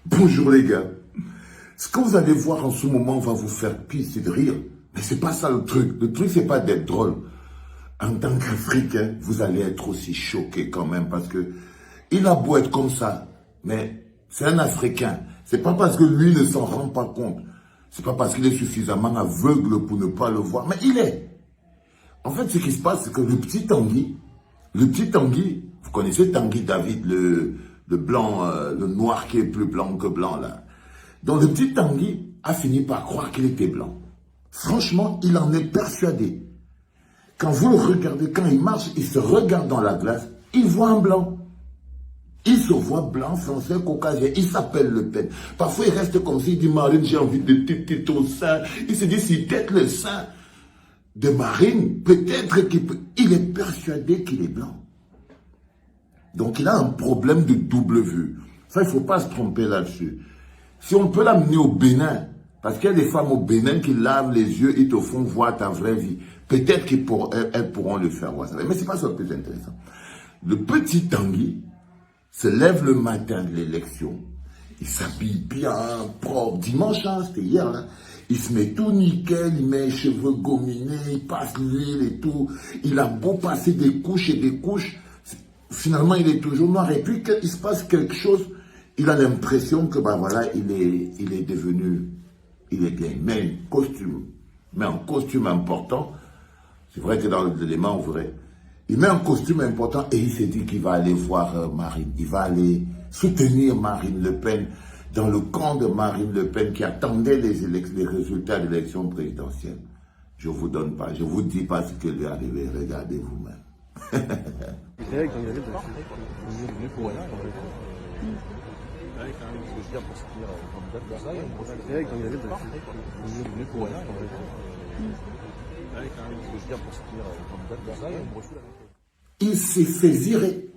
Bonjour les gars. Ce que vous allez voir en ce moment va vous faire pisser de rire. Mais c'est pas ça le truc. Le truc, c'est pas d'être drôle. En tant qu'Africain, vous allez être aussi choqué quand même parce que il a beau être comme ça, mais c'est un Africain. C'est pas parce que lui ne s'en rend pas compte. C'est pas parce qu'il est suffisamment aveugle pour ne pas le voir, mais il est. En fait, ce qui se passe, c'est que le petit Tanguy, vous connaissez Tanguy David, le blanc, le noir qui est plus blanc que blanc là. Donc le petit Tanguy a fini par croire qu'il était blanc. Franchement, il en est persuadé. Quand vous le regardez, quand il marche, il se regarde dans la glace, il voit un blanc. Il se voit blanc, français, caucasien, il s'appelle Le Pen. Parfois, il reste comme s'il dit, Marine, j'ai envie de téter ton sein. Il se dit, s'il tète le sein de Marine, peut-être qu'il est persuadé qu'il est blanc. Donc, il a un problème de double vue. Ça, il ne faut pas se tromper là-dessus. Si on peut l'amener au Bénin, parce qu'il y a des femmes au Bénin qui lavent les yeux et te font voir ta vraie vie. Peut-être qu'elles pourront le faire voir. Mais ce n'est pas ça le plus intéressant. Le petit Tanguy se lève le matin de l'élection. Il s'habille bien, propre. Dimanche, hein, c'était hier, là. Il se met tout nickel, il met les cheveux gominés, il passe l'huile et tout. Il a beau passer des couches et des couches. Finalement, il est toujours noir. Et puis, il se passe quelque chose. Il a l'impression que, ben voilà, il est devenu, il est bien. Mais un costume important. C'est vrai que dans l'élément vrai, il met un costume important et il s'est dit qu'il va aller voir Marine. Il va aller soutenir Marine Le Pen dans le camp de Marine Le Pen qui attendait les résultats de l'élection présidentielle. Je ne vous donne pas, je ne vous dis pas ce qui lui est arrivé. Regardez vous-même. Il s'est fait virer.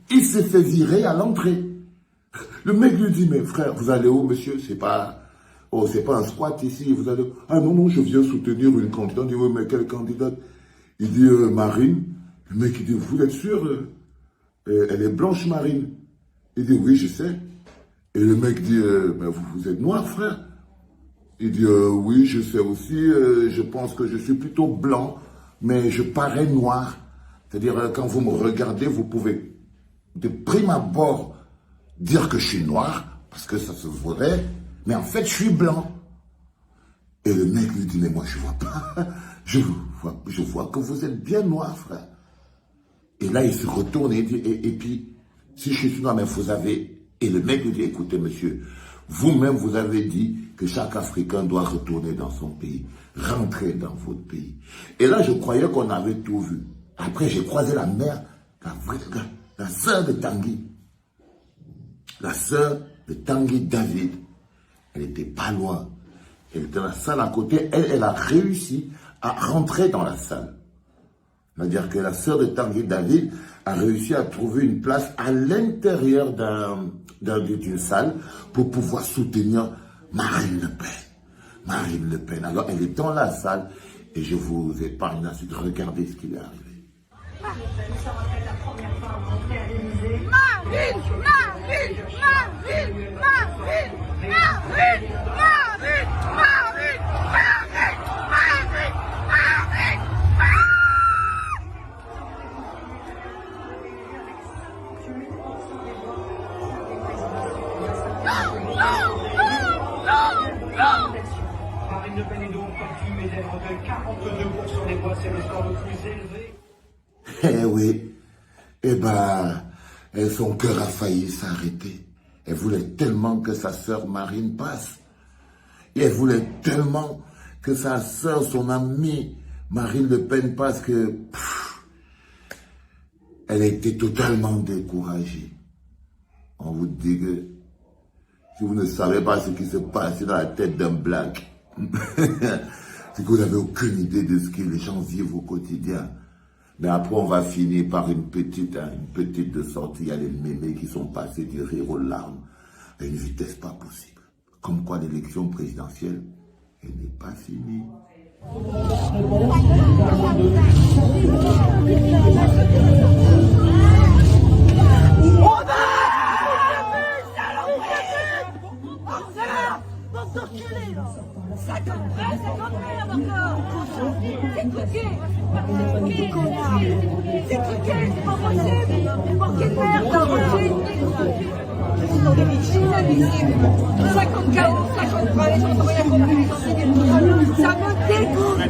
Il s'est fait virer à l'entrée. Le mec lui dit, mais frère, vous allez où, monsieur? C'est pas un squat ici. Vous allez... Ah non, je viens soutenir une candidate. Il dit, oui, mais quelle candidate? Il dit, Marine. Le mec, il dit, vous êtes sûr? Elle est blanche, Marine. Il dit, oui, je sais. Et le mec dit, mais vous êtes noir, frère? Il dit, oui, je sais aussi, je pense que je suis plutôt blanc, mais je parais noir. C'est-à-dire, quand vous me regardez, vous pouvez, de prime abord, dire que je suis noir, parce que ça se voudrait, mais en fait, je suis blanc. Et le mec lui dit, mais moi, je vois pas, je vois que vous êtes bien noir, frère. Et là, il se retourne et dit, et puis, si je suis noir, mais vous avez... Et le mec lui dit, écoutez, monsieur, vous-même, vous avez dit que chaque Africain doit retourner dans son pays, rentrer dans votre pays. Et là, je croyais qu'on avait tout vu. Après, j'ai croisé la mère, la sœur de Tanguy. La sœur de Tanguy David. Elle n'était pas loin. Elle était dans la salle à côté. Elle a réussi à rentrer dans la salle. C'est-à-dire que la sœur de Tanguy David a réussi à trouver une place à l'intérieur d'une salle pour pouvoir soutenir Marine Le Pen. Marine Le Pen. Alors, elle est dans la salle et je vous épargne ensuite. Regardez ce qui lui est arrivé. Nous sommes en fait la première fois à rentrer à l'Élysée. Marine, Marine, Marine, Marine, Marine, Marine, Marine, Marine, Marine, Marine, Marine Le Pen est donc battue, mais elle recueille 42% des voix, c'est le score le plus élevé. Eh oui, eh ben, son cœur a failli s'arrêter. Elle voulait tellement que sa sœur Marine passe. Et elle voulait tellement que sa sœur, son amie Marine Le Pen passe que... elle était totalement découragée. On vous dit que si vous ne savez pas ce qui se passe dans la tête d'un black, c'est que vous n'avez aucune idée de ce que les gens vivent au quotidien. Mais après, on va finir par une petite de sortie. Il y a les mémés qui sont passés du rire aux larmes à une vitesse pas possible. Comme quoi l'élection présidentielle, elle n'est pas finie. d'enculés là. 50 merde encore. C'est truqué. C'est truqué, c'est pas possible. Manquez de merde, là, reculez. Ils sont des biches, inadmissibles. 50 KO, 50 bras, les gens n'ont rien compris. Ça me dégoûte.